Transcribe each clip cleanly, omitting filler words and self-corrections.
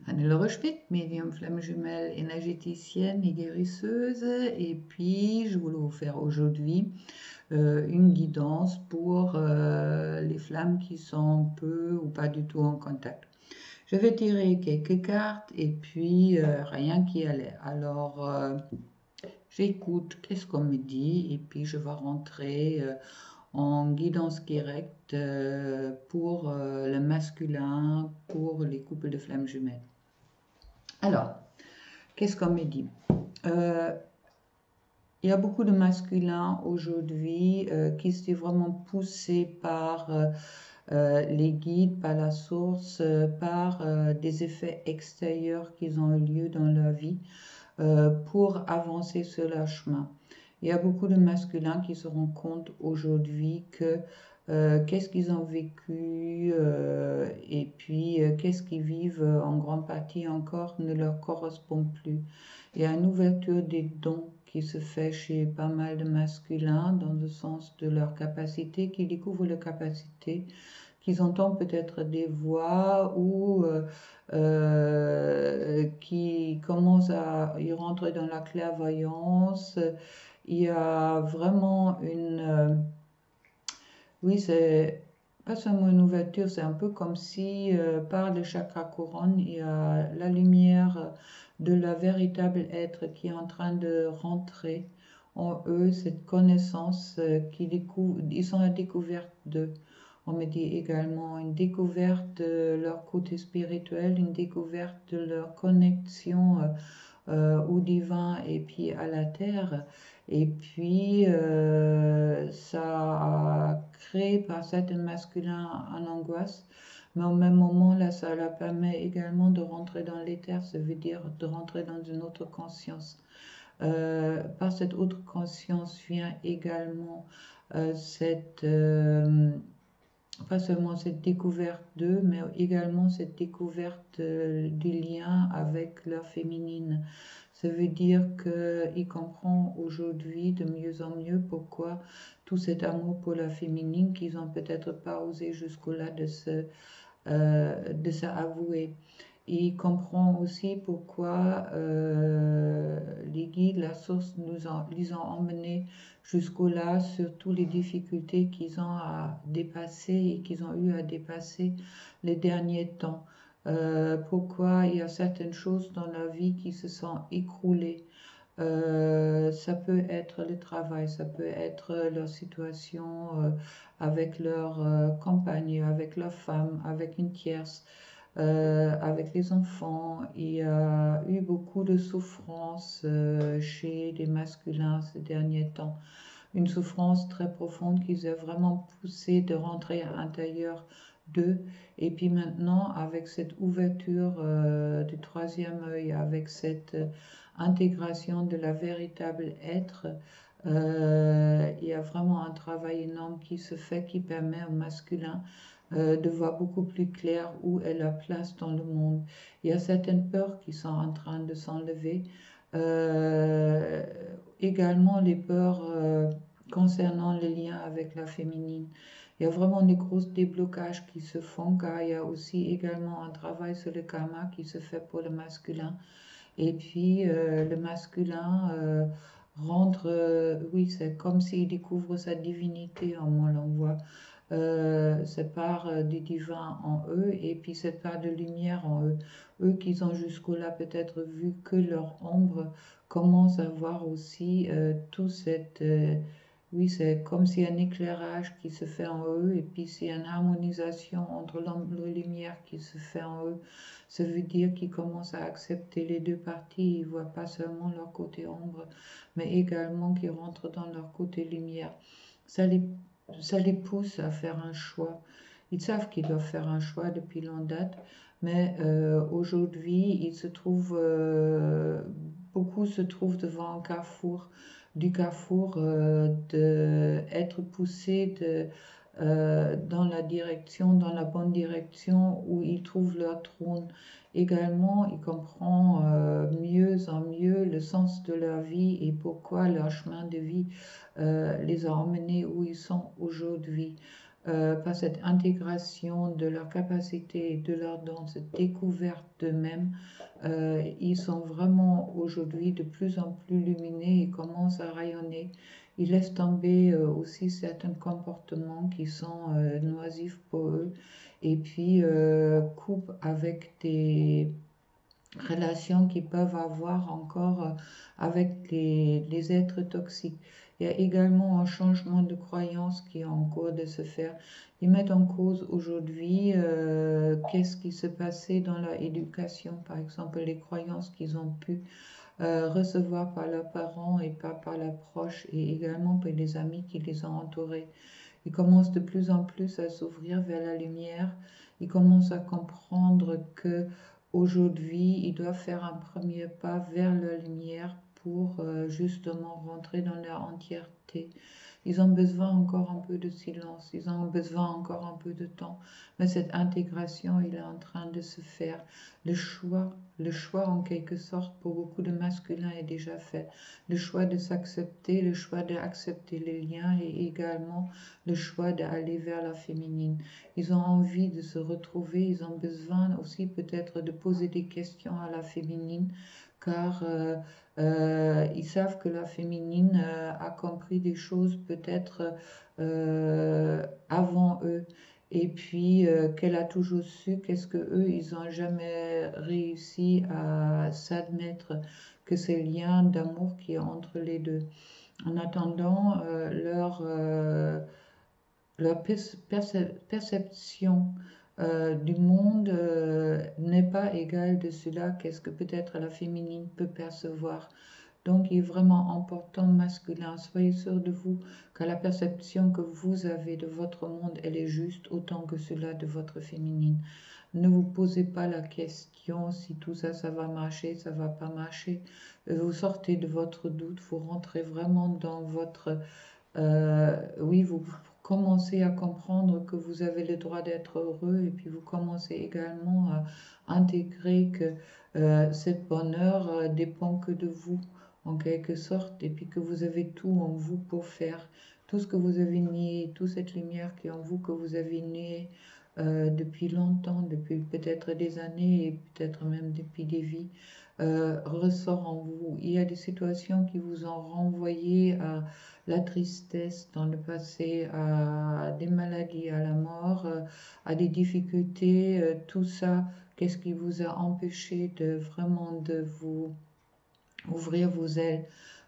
Hannelore Schmidt, médium flamme jumelle énergéticienne et guérisseuse. Et puis, je voulais vous faire aujourd'hui une guidance pour les flammes qui sont peu ou pas du tout en contact. Je vais tirer quelques cartes et puis rien qui allait. Alors, j'écoute qu'est-ce qu'on me dit et puis je vais rentrer en guidance directe pour le masculin, pour les couples de flammes jumelles. Alors, qu'est-ce qu'on me dit? Il y a beaucoup de masculins aujourd'hui qui sont vraiment poussés par les guides, par la source, par des effets extérieurs qui ont eu lieu dans leur vie pour avancer sur leur chemin. Il y a beaucoup de masculins qui se rendent compte aujourd'hui que qu'est-ce qu'ils ont vécu et puis qu'est-ce qu'ils vivent en grande partie encore ne leur correspond plus. Il y a une ouverture des dons qui se fait chez pas mal de masculins dans le sens de leur capacité, qui découvrent leur capacité, qu'ils entendent peut-être des voix ou qui commencent à y rentrer dans la clairvoyance. Il y a vraiment une... oui, c'est pas seulement une ouverture, c'est un peu comme si par le chakra couronne, il y a la lumière de la véritable être qui est en train de rentrer en eux, cette connaissance qu'ils découvrent, ils sont à la découverte d'eux. On me dit également une découverte de leur côté spirituel, une découverte de leur connexion au divin et puis à la terre. Et puis, ça a créé par certains masculins une angoisse, mais au même moment, là, ça leur permet également de rentrer dans l'éther, ça veut dire de rentrer dans une autre conscience. Par cette autre conscience vient également pas seulement cette découverte d'eux, mais également cette découverte du lien avec leur féminine. Ça veut dire qu'il comprend aujourd'hui de mieux en mieux pourquoi tout cet amour pour la féminine qu'ils n'ont peut-être pas osé jusqu'au-là de s'avouer. Il comprend aussi pourquoi les guides, la source, les ont emmenés jusqu'au-là sur toutes les difficultés qu'ils ont à dépasser et qu'ils ont eu à dépasser les derniers temps. Pourquoi il y a certaines choses dans la vie qui se sont écroulées. Ça peut être le travail, ça peut être leur situation avec leur compagne, avec leur femme, avec une tierce, avec les enfants. Il y a eu beaucoup de souffrance chez les masculins ces derniers temps. Une souffrance très profonde qui les a vraiment poussé de rentrer à l'intérieur d'eux. Et puis maintenant, avec cette ouverture du troisième œil, avec cette intégration de la véritable être, il y a vraiment un travail énorme qui se fait, qui permet au masculin de voir beaucoup plus clair où est la place dans le monde. Il y a certaines peurs qui sont en train de s'enlever. Également les peurs concernant les liens avec la féminine. Il y a vraiment des gros déblocages qui se font car il y a aussi également un travail sur le karma qui se fait pour le masculin. Et puis le masculin rentre, oui, c'est comme s'il découvre sa divinité en moi, l'on voit. Cette part du divin en eux et puis cette part de lumière en eux. Eux qui ont jusqu'au-là peut-être vu que leur ombre commencent à voir aussi tout cette... oui, c'est comme s'il y a un éclairage qui se fait en eux et puis s'il y a une harmonisation entre l'ombre et la lumière qui se fait en eux. Ça veut dire qu'ils commencent à accepter les deux parties. Ils ne voient pas seulement leur côté ombre, mais également qu'ils rentrent dans leur côté lumière. Ça les pousse à faire un choix. Ils savent qu'ils doivent faire un choix depuis longue date, mais aujourd'hui, beaucoup se trouvent devant un carrefour, du carrefour d'être poussés dans la direction, dans la bonne direction où ils trouvent leur trône. Également, ils comprennent mieux en mieux le sens de leur vie et pourquoi leur chemin de vie les a emmenés où ils sont aujourd'hui. par cette intégration de leur capacité et de leur don, cette découverte d'eux-mêmes, ils sont vraiment aujourd'hui de plus en plus lumineux et commencent à rayonner. Ils laissent tomber aussi certains comportements qui sont noisifs pour eux et puis coupent avec des relations qu'ils peuvent avoir encore avec les êtres toxiques. Il y a également un changement de croyance qui est en cours de se faire. Ils mettent en cause aujourd'hui qu'est-ce qui se passait dans leur éducation, par exemple les croyances qu'ils ont pu recevoir par leurs parents et pas par leurs proches et également par les amis qui les ont entourés. Ils commencent de plus en plus à s'ouvrir vers la lumière. Ils commencent à comprendre que aujourd'hui, ils doivent faire un premier pas vers la lumière pour justement rentrer dans leur entièreté. Ils ont besoin encore un peu de silence, ils ont besoin encore un peu de temps, mais cette intégration, il est en train de se faire. Le choix en quelque sorte pour beaucoup de masculins est déjà fait. Le choix de s'accepter, le choix d'accepter les liens et également le choix d'aller vers la féminine. Ils ont envie de se retrouver, ils ont besoin aussi peut-être de poser des questions à la féminine car ils savent que la féminine a compris des choses peut-être avant eux et puis qu'elle a toujours su qu'est-ce que eux ils n'ont jamais réussi à s'admettre que ces liens d'amour qui est entre les deux. En attendant, leur perception du monde n'est pas égale de cela qu'est-ce que peut-être la féminine peut percevoir. Donc, il est vraiment important, masculin, soyez sûr de vous, que la perception que vous avez de votre monde, elle est juste autant que cela de votre féminine. Ne vous posez pas la question si tout ça, ça va marcher, ça va pas marcher. Vous sortez de votre doute, vous rentrez vraiment dans votre... oui, vous commencez à comprendre que vous avez le droit d'être heureux et puis vous commencez également à intégrer que cet bonheur dépend que de vous en quelque sorte et puis que vous avez tout en vous pour faire tout ce que vous avez nié, toute cette lumière qui est en vous que vous avez nié depuis longtemps, depuis peut-être des années et peut-être même depuis des vies, ressort en vous. Il y a des situations qui vous ont renvoyé à la tristesse dans le passé, à des maladies, à la mort, à des difficultés, tout ça, qu'est-ce qui vous a empêché de vraiment de vous ouvrir vos ailes.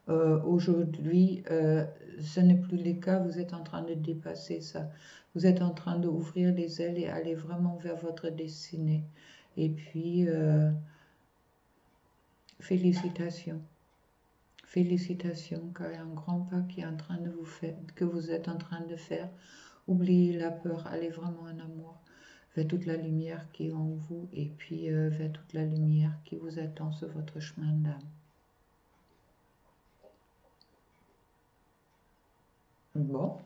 Aujourd'hui, ce n'est plus le cas, vous êtes en train de dépasser ça. Vous êtes en train d'ouvrir les ailes et aller vraiment vers votre destinée. Et puis, félicitations. Félicitations, car il y a un grand pas qui est en train de vous faire, que vous êtes en train de faire. Oubliez la peur, allez vraiment en amour vers toute la lumière qui est en vous et puis vers toute la lumière qui vous attend sur votre chemin d'âme. Bon,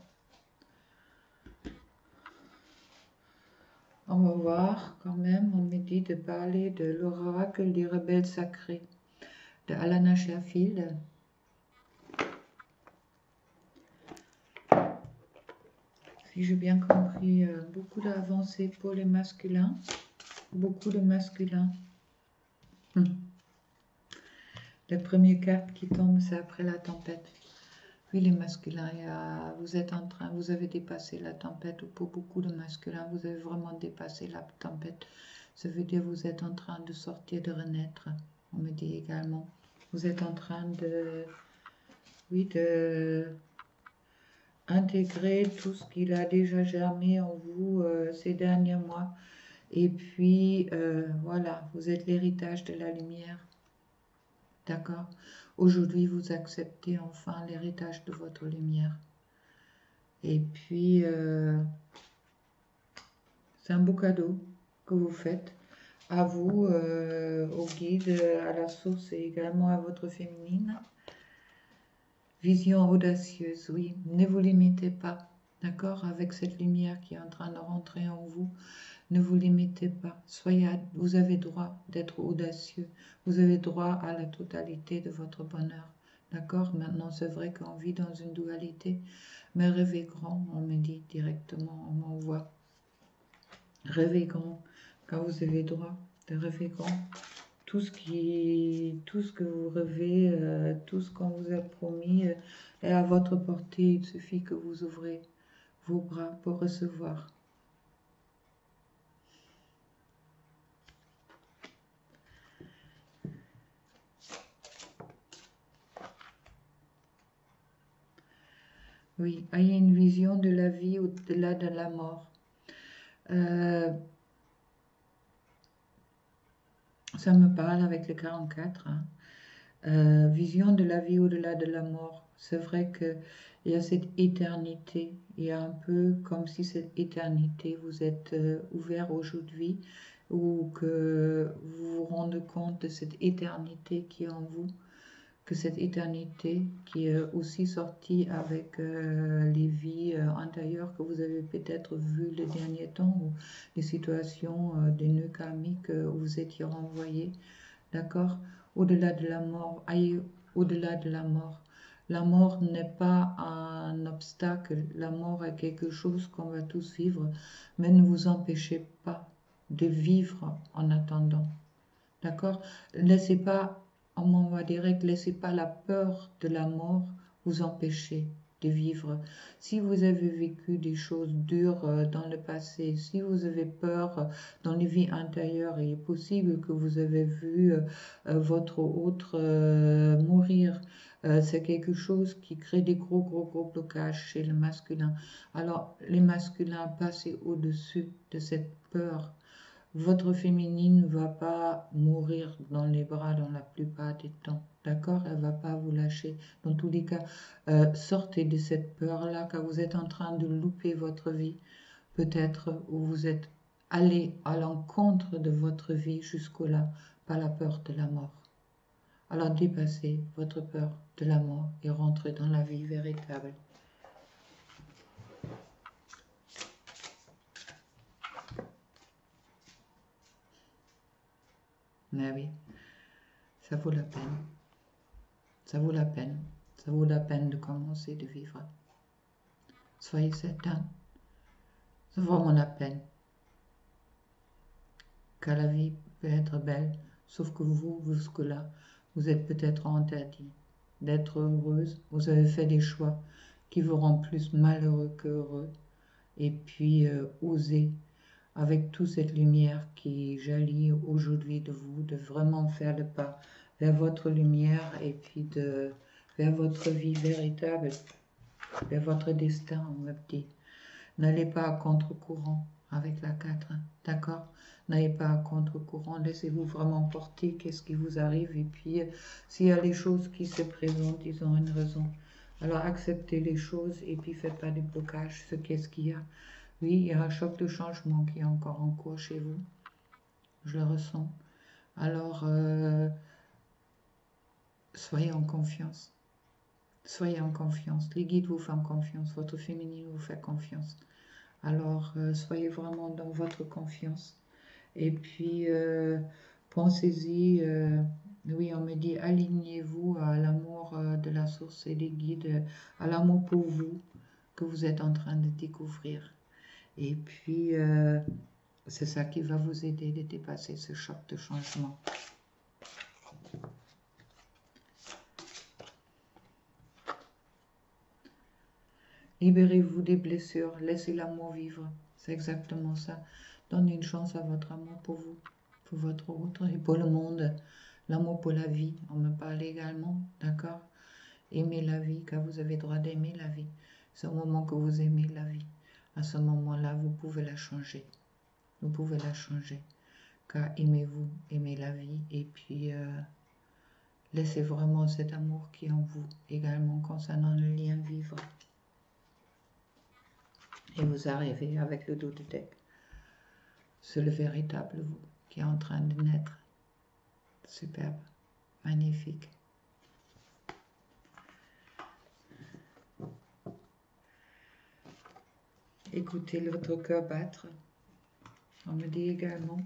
on va voir quand même, on me dit de parler de l'oracle des rebelles sacrés de Alana Sheffield. Si j'ai bien compris, beaucoup d'avancées pour les masculins, beaucoup de masculins. La première carte qui tombe, c'est après la tempête. Oui, les masculins, vous avez dépassé la tempête, ou pour beaucoup de masculins, vous avez vraiment dépassé la tempête. Ça veut dire que vous êtes en train de sortir, de renaître. On me dit également, vous êtes en train de, oui, de intégrer tout ce qu'il a déjà germé en vous ces derniers mois. Et puis, voilà, vous êtes l'héritage de la lumière. D'accord? Aujourd'hui, vous acceptez enfin l'héritage de votre lumière. Et puis, c'est un beau cadeau que vous faites à vous, au guide, à la source et également à votre féminine. Vision audacieuse, oui. Ne vous limitez pas, d'accord? Avec cette lumière qui est en train de rentrer en vous. Ne vous limitez pas. Vous avez droit d'être audacieux. Vous avez droit à la totalité de votre bonheur. D'accord? Maintenant, c'est vrai qu'on vit dans une dualité, mais rêvez grand, on me dit directement, on m'envoie. Rêvez grand, quand vous avez droit de rêver grand. Tout ce que vous rêvez, tout ce qu'on vous a promis est à votre portée. Il suffit que vous ouvrez vos bras pour recevoir. Oui, ayez une vision de la vie au-delà de la mort. Ça me parle avec le 44. Vision de la vie au-delà de la mort. C'est vrai qu'il y a cette éternité. Il y a un peu comme si cette éternité, vous êtes ouvert aujourd'hui ou que vous vous rendez compte de cette éternité qui est en vous, que cette éternité qui est aussi sortie avec les vies antérieures que vous avez peut-être vues les derniers temps ou les situations des nœuds karmiques où vous étiez renvoyé. D'accord? Au-delà de la mort, aïe, au-delà de la mort. La mort n'est pas un obstacle, la mort est quelque chose qu'on va tous vivre, mais ne vous empêchez pas de vivre en attendant. D'accord? Laissez pas, en m'envoie direct, laissez pas la peur de la mort vous empêcher de vivre. Si vous avez vécu des choses dures dans le passé, si vous avez peur dans les vies antérieures, il est possible que vous avez vu votre autre mourir. C'est quelque chose qui crée des gros blocages chez le masculin. Alors, les masculins, passez au-dessus de cette peur. Votre féminine ne va pas mourir dans les bras dans la plupart des temps. D'accord? Elle ne va pas vous lâcher. Dans tous les cas, sortez de cette peur-là car vous êtes en train de louper votre vie. Peut-être où vous êtes allé à l'encontre de votre vie jusqu'au-là par la peur de la mort. Alors dépassez votre peur de la mort et rentrez dans la vie véritable. Mais oui, ça vaut la peine. Ça vaut la peine. Ça vaut la peine de commencer de vivre. Soyez certains. Ça vaut vraiment la peine. Car la vie peut être belle, sauf que vous, jusque-là, vous êtes peut-être interdit d'être heureuse. Vous avez fait des choix qui vous rendent plus malheureux qu'heureux. Et puis, osez, avec toute cette lumière qui jaillit aujourd'hui de vous, de vraiment faire le pas vers votre lumière et puis vers votre vie véritable, vers votre destin, on me dit. N'allez pas à contre-courant avec la 4, d'accord? N'allez pas à contre-courant, laissez-vous vraiment porter, qu'est-ce qui vous arrive, et puis s'il y a les choses qui se présentent, ils ont une raison. Alors acceptez les choses et puis faites pas de blocage, qu'est-ce qu'il y a? Oui, il y a un choc de changement qui est encore en cours chez vous, je le ressens. Alors, soyez en confiance. Soyez en confiance. Les guides vous font confiance. Votre féminine vous fait confiance. Alors, soyez vraiment dans votre confiance. Et puis, pensez-y. Oui, on me dit, alignez-vous à l'amour de la source et des guides, à l'amour pour vous que vous êtes en train de découvrir. Et puis, c'est ça qui va vous aider de dépasser ce choc de changement. Libérez-vous des blessures, laissez l'amour vivre. C'est exactement ça. Donnez une chance à votre amour pour vous, pour votre autre et pour le monde. L'amour pour la vie, on me parle également, d'accord? Aimez la vie, car vous avez droit d'aimer la vie. C'est au moment que vous aimez la vie. À ce moment-là, vous pouvez la changer. Vous pouvez la changer. Car aimez-vous, aimez la vie, et puis laissez vraiment cet amour qui est en vous, également concernant le lien vivre. Et vous arrivez avec le dos de deck. C'est le véritable vous qui est en train de naître. Superbe, magnifique. Écoutez votre cœur battre. On me dit également.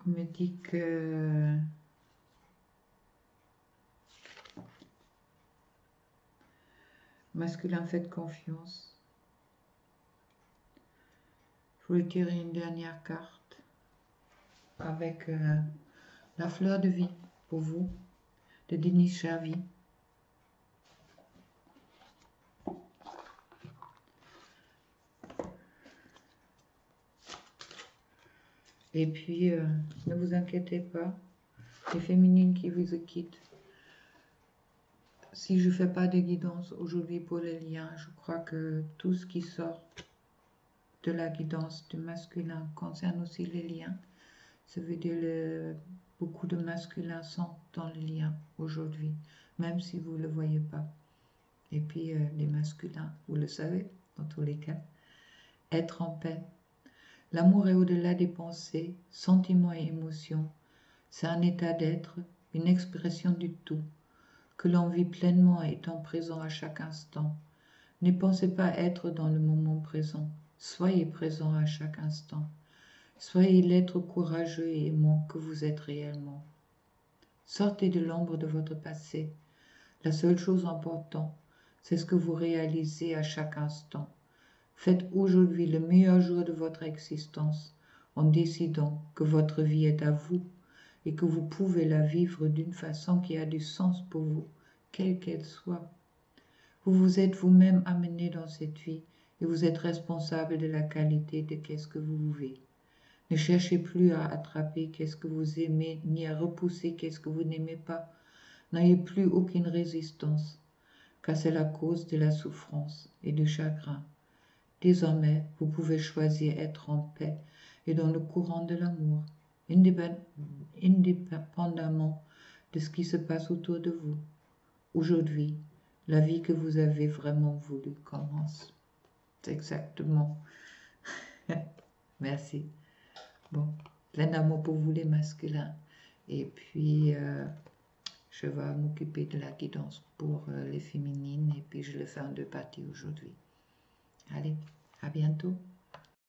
me dit que masculin, faites confiance. Je voulais tirer une dernière carte avec la fleur de vie pour vous, de Denis Chavi. Et puis, ne vous inquiétez pas, les féminines qui vous quittent. Si je ne fais pas de guidance aujourd'hui pour les liens, je crois que tout ce qui sort de la guidance du masculin concerne aussi les liens. Ça veut dire que beaucoup de masculins sont dans les liens aujourd'hui, même si vous ne le voyez pas. Et puis les masculins, vous le savez, dans tous les cas, être en paix. L'amour est au-delà des pensées, sentiments et émotions. C'est un état d'être, une expression du tout, que l'on vit pleinement étant présent à chaque instant. Ne pensez pas être dans le moment présent. Soyez présent à chaque instant. Soyez l'être courageux et aimant que vous êtes réellement. Sortez de l'ombre de votre passé. La seule chose importante, c'est ce que vous réalisez à chaque instant. Faites aujourd'hui le meilleur jour de votre existence en décidant que votre vie est à vous et que vous pouvez la vivre d'une façon qui a du sens pour vous, quelle qu'elle soit. Vous vous êtes vous-même amené dans cette vie et vous êtes responsable de la qualité de qu'est-ce que vous vivez. Ne cherchez plus à attraper qu'est-ce que vous aimez, ni à repousser qu'est-ce que vous n'aimez pas. N'ayez plus aucune résistance, car c'est la cause de la souffrance et du chagrin. Désormais, vous pouvez choisir être en paix et dans le courant de l'amour, indépendamment de ce qui se passe autour de vous. Aujourd'hui, la vie que vous avez vraiment voulu commence. C'est exactement. Merci. Bon, plein d'amour pour vous les masculins. Et puis, je vais m'occuper de la guidance pour les féminines. Et puis, je le fais en 2 parties aujourd'hui. Allez, à bientôt.